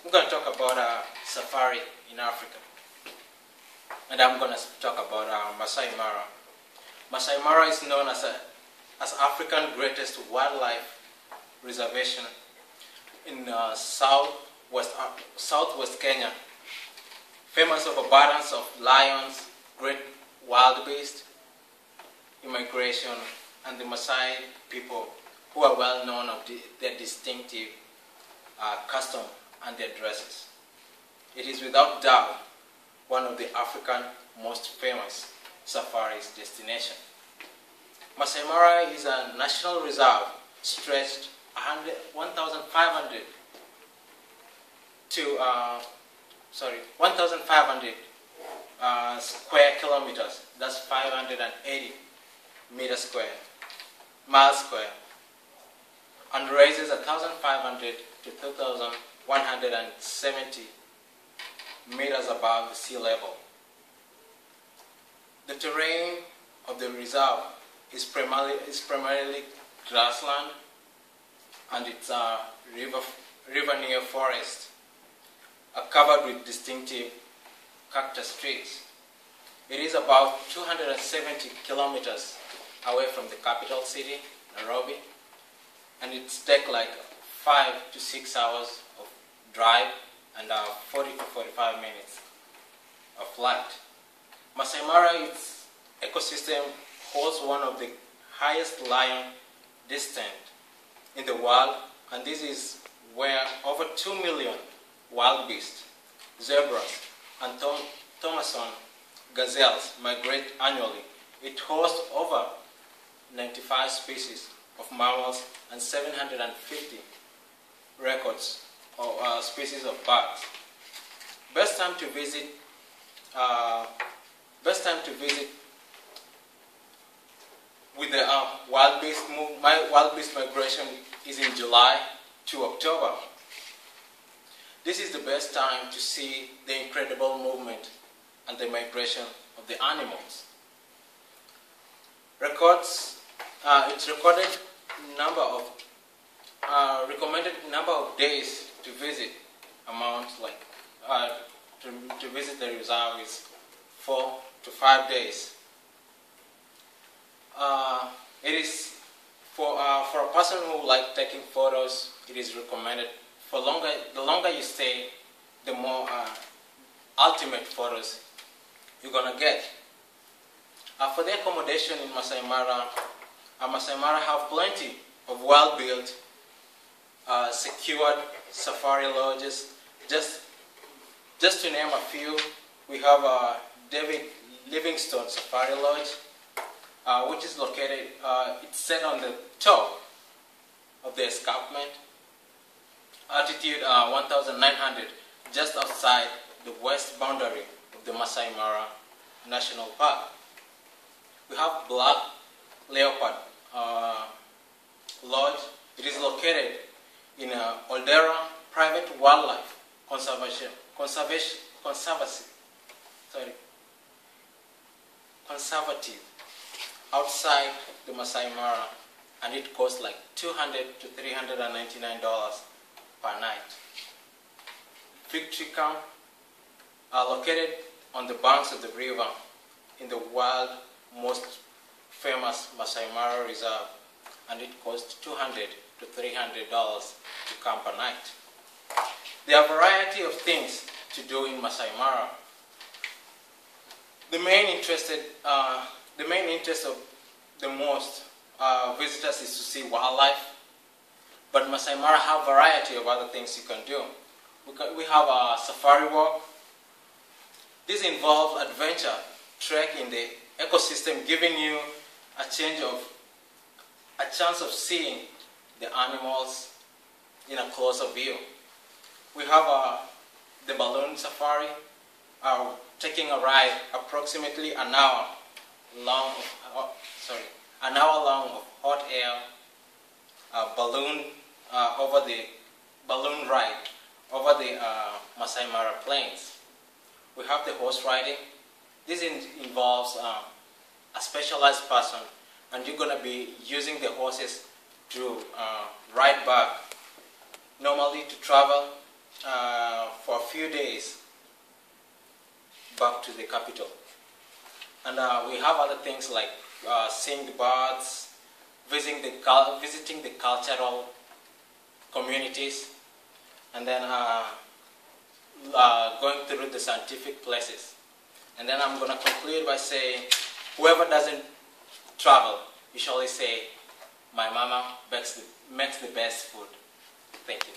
I'm going to talk about safari in Africa, and I'm going to talk about Masai Mara. Masai Mara is known as Africa's greatest wildlife reservation in southwest Kenya, famous of abundance of lions, great wildebeest, immigration, and the Maasai people, who are well known of their distinctive custom and their dresses. It is without doubt one of the African most famous safaris destination. Masai Mara is a national reserve stretched 1,500 square kilometers. That's 580 miles square, and raises 1,500 to 2,170 meters above the sea level. The terrain of the reserve is primarily grassland, and it's a river-near forest, covered with distinctive cactus trees. It is about 270 kilometers away from the capital city, Nairobi, and it's take like 5 to 6 hours of drive and 40 to 45 minutes of flight. Masai Mara, its ecosystem holds one of the highest lion densities in the world, and this is where over 2 million wildebeest, zebras, and Thomason gazelles migrate annually. It hosts over 95 species of mammals and 750 records of species of birds. Best time to visit with the wildebeest migration is in July to October. This is the best time to see the incredible movement and the migration of the animals. Its recommended number of days to visit to visit the reserve is 4 to 5 days. It is for a person who likes taking photos. It is recommended. The longer you stay, the more ultimate photos you're gonna get. For the accommodation in Masai Mara, Masai Mara have plenty of well-built, secured safari lodges. Just to name a few, we have David Livingstone Safari Lodge, which is located. It's set on the top of the escarpment, altitude 1,900, just outside the west boundary of the Masai Mara National Park. We have Black Leopard Lodge. It is located in Oldera Private Wildlife Conservative outside the Masai Mara, and it costs like $200 to $399 per night. Victory Camp are located on the banks of the river in the world's most famous Masai Mara reserve, and it costs $200 to $300 to camp a night. There are a variety of things to do in Masai Mara. The main interest of the most visitors is to see wildlife, but Masai Mara have a variety of other things you can do. We have a safari walk. This involves adventure, trek in the ecosystem, giving you a chance of seeing the animals in a closer view. We have the balloon safari, taking a ride approximately an hour long of hot air balloon ride over the Masai Mara plains. We have the horse riding. This involves a specialized person, and you're going to be using the horses to ride back. Normally to travel few days back to the capital. And we have other things like seeing the birds, visiting the cultural communities, and then going through the scientific places. And then I'm going to conclude by saying, whoever doesn't travel usually say, my mama makes the best food. Thank you.